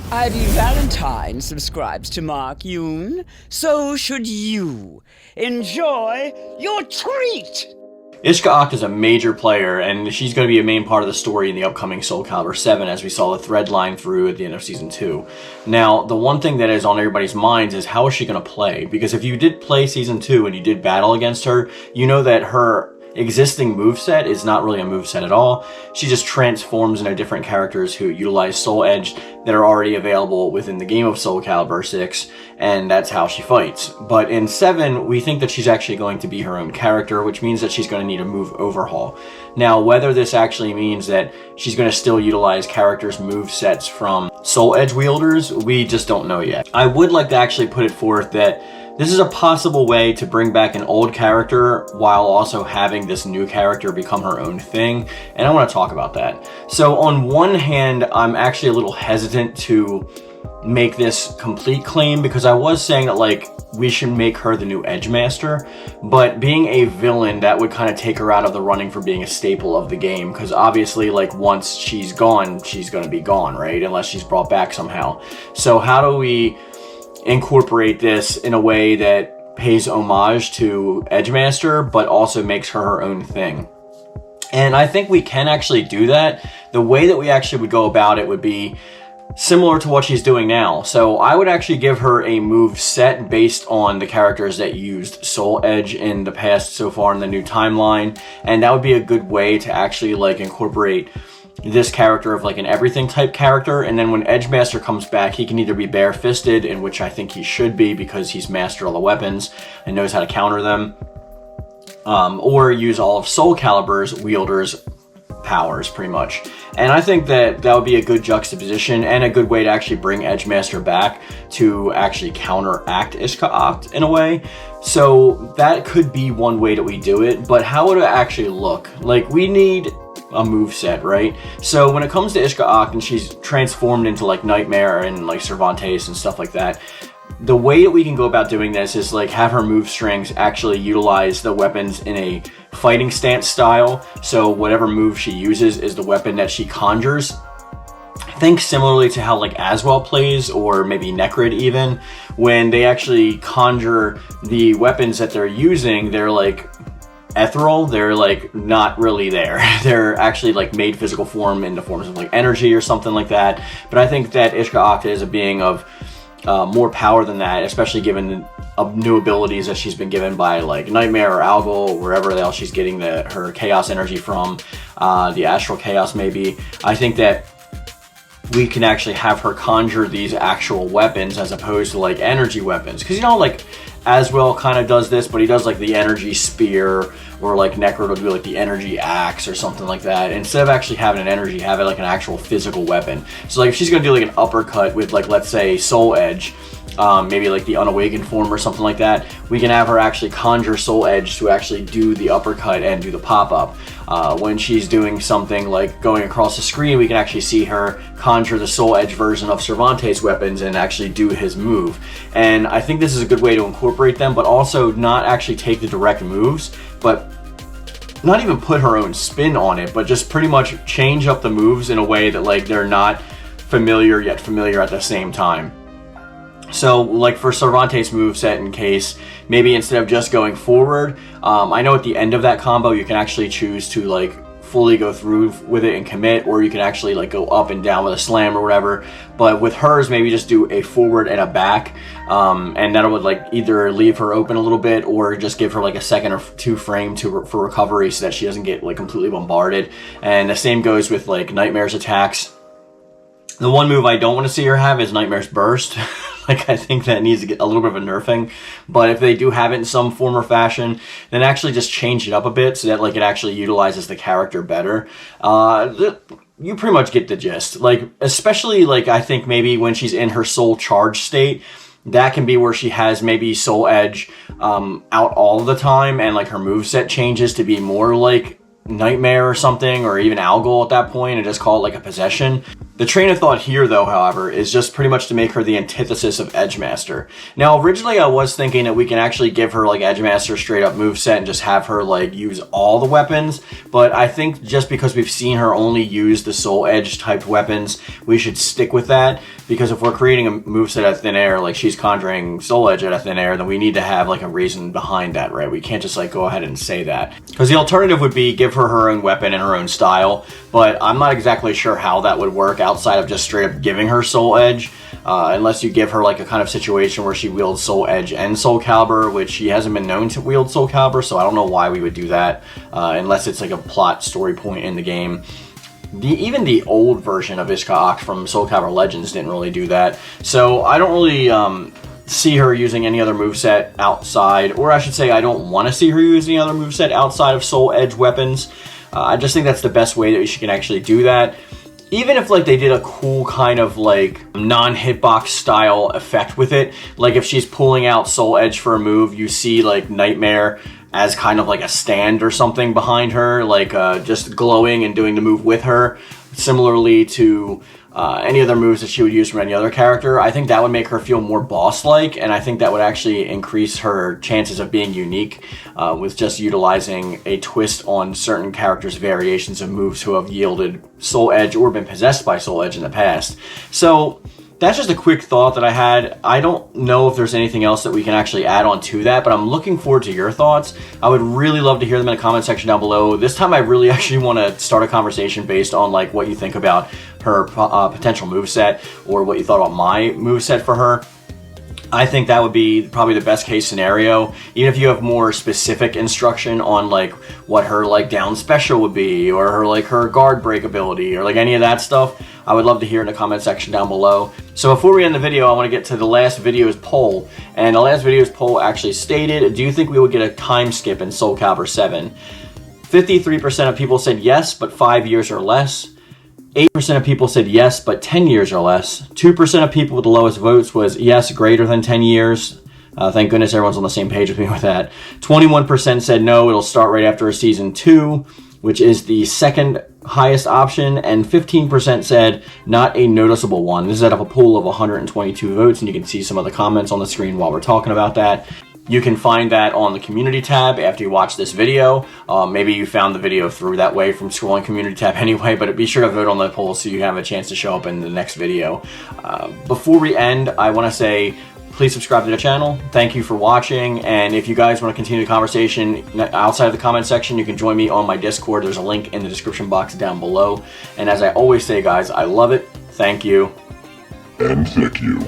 Ivy Valentine subscribes to Mark Yoon, so should you. Enjoy your treat! Iska Acht is a major player, and she's going to be a main part of the story in the upcoming Soulcalibur7, as we saw the thread line through at the end of Season 2. Now, the one thing that is on everybody's minds is how is she going to play? Because if you did play Season 2 and you did battle against her, you know that her existing moveset is not really a moveset at all. She just transforms into different characters who utilize Soul Edge that are already available within the game of Soulcalibur 6, and that's how she fights. But in 7, we think that she's actually going to be her own character, which means that she's going to need a move overhaul. Now, whether this actually means that she's going to still utilize characters' movesets from Soul Edge wielders, we just don't know yet. I would like to actually put it forth that this is a possible way to bring back an old character while also having this new character become her own thing, and I want to talk about that. So on one hand, I'm actually a little hesitant to make this complete claim because I was saying that like we should make her the new Edgemaster, but being a villain, that would kind of take her out of the running for being a staple of the game, because obviously like once she's gone, she's going to be gone, right? Unless she's brought back somehow. So how do we incorporate this in a way that pays homage to Edgemaster but also makes her own thing? And I think we can actually do that. The way that we actually would go about it would be similar to what she's doing now. So I would actually give her a move set based on the characters that used Soul Edge in the past so far in the new timeline, and that would be a good way to actually like incorporate this character of like an everything type character. And then when Edgemaster comes back, he can either be bare-fisted, in which I think he should be because he's mastered all the weapons and knows how to counter them, or use all of Soulcalibur's wielders powers pretty much. And I think that that would be a good juxtaposition and a good way to actually bring Edgemaster back to actually counteract Iska Acht in a way. So that could be one way that we do it, but how would it actually look? Like, we need a move set, right? So when it comes to Iska Acht and she's transformed into like Nightmare and like Cervantes and stuff like that, the way that we can go about doing this is like have her move strings actually utilize the weapons in a fighting stance style. So whatever move she uses is the weapon that she conjures. Think similarly to how like Aswell plays, or maybe Necrid even. When they actually conjure the weapons that they're using, they're like ethereal, they're like not really there. They're actually like made physical form into forms of like energy or something like that. But I think that Iska Acht is a being of more power than that, especially given new abilities that she's been given by like Nightmare or Algol, or wherever the hell she's getting her chaos energy from, the astral chaos maybe. I think that we can actually have her conjure these actual weapons as opposed to like energy weapons, because you know like Aswell kind of does this, but he does like the energy spear, or like Necrid will do like the energy axe or something like that. Instead of actually having an energy, have it like an actual physical weapon. So like if she's gonna do like an uppercut with like, let's say Soul Edge, maybe like the unawakened form or something like that, we can have her actually conjure Soul Edge to actually do the uppercut and do the pop-up. When she's doing something like going across the screen, we can actually see her conjure the Soul Edge version of Cervantes' weapons and actually do his move. And I think this is a good way to incorporate them, but also not actually take the direct moves, but not even put her own spin on it, but just pretty much change up the moves in a way that like they're not familiar yet familiar at the same time. So like for Cervantes' moveset, in case maybe instead of just going forward, I know at the end of that combo you can actually choose to like fully go through with it and commit, or you can actually like go up and down with a slam or whatever. But with hers, maybe just do a forward and a back, and that would like either leave her open a little bit or just give her like a second or two frame for recovery so that she doesn't get like completely bombarded. And the same goes with like Nightmare's attacks. The one move I don't want to see her have is Nightmare's Burst. Like, I think that needs to get a little bit of a nerfing. But if they do have it in some form or fashion, then actually just change it up a bit so that like it actually utilizes the character better. You pretty much get the gist. Like, especially like I think maybe when she's in her soul charge state, that can be where she has maybe Soul Edge out all the time, and like her moveset changes to be more like Nightmare or something, or even Algol at that point, and just call it like a possession. The train of thought here, though, however, is just pretty much to make her the antithesis of Edgemaster. Now, originally I was thinking that we can actually give her like Edgemaster straight up moveset and just have her like use all the weapons, but I think just because we've seen her only use the Soul Edge typed weapons, we should stick with that, because if we're creating a moveset out of thin air, like she's conjuring Soul Edge out of thin air, then we need to have like a reason behind that, right? We can't just like go ahead and say that. Because the alternative would be give her her own weapon and her own style, but I'm not exactly sure how that would work outside of just straight up giving her Soul Edge, unless you give her like a kind of situation where she wields Soul Edge and Soulcalibur, which she hasn't been known to wield Soulcalibur, so I don't know why we would do that, unless it's like a plot story point in the game. Even the old version of Iska Acht from Soulcalibur Legends didn't really do that, so I don't really see her using any other moveset outside, or I should say I don't want to see her use any other moveset outside of Soul Edge weapons. I just think that's the best way that she can actually do that. Even if like they did a cool kind of like non-hitbox style effect with it, like if she's pulling out Soul Edge for a move, you see like Nightmare as kind of like a stand or something behind her, like just glowing and doing the move with her, similarly to any other moves that she would use from any other character. I think that would make her feel more boss-like, and I think that would actually increase her chances of being unique with just utilizing a twist on certain characters' variations of moves who have yielded Soul Edge or been possessed by Soul Edge in the past. So that's just a quick thought that I had. I don't know if there's anything else that we can actually add on to that, but I'm looking forward to your thoughts. I would really love to hear them in the comment section down below. This time I really actually want to start a conversation based on like what you think about her potential moveset, or what you thought about my moveset for her. I think that would be probably the best case scenario. Even if you have more specific instruction on like what her like down special would be, or her like her guard break ability, or like any of that stuff, I would love to hear in the comment section down below. So before we end the video, I want to get to the last video's poll. And the last video's poll actually stated, do you think we would get a time skip in Soulcalibur7? 53% of people said yes, but 5 years or less. 8% of people said yes, but 10 years or less. 2% of people with the lowest votes was yes, greater than 10 years. Thank goodness everyone's on the same page with me with that. 21% said no, it'll start right after Season 2, which is the second highest option, and 15% said not a noticeable one. This is out of a pool of 122 votes, and you can see some of the comments on the screen while we're talking about that. You can find that on the community tab after you watch this video. Maybe you found the video through that way from scrolling community tab anyway, but be sure to vote on the poll so you have a chance to show up in the next video. Before we end, I want to say please subscribe to the channel. Thank you for watching, and if you guys want to continue the conversation outside of the comment section, you can join me on my Discord. There's a link in the description box down below. And as I always say, guys, I love it. Thank you. And thank you.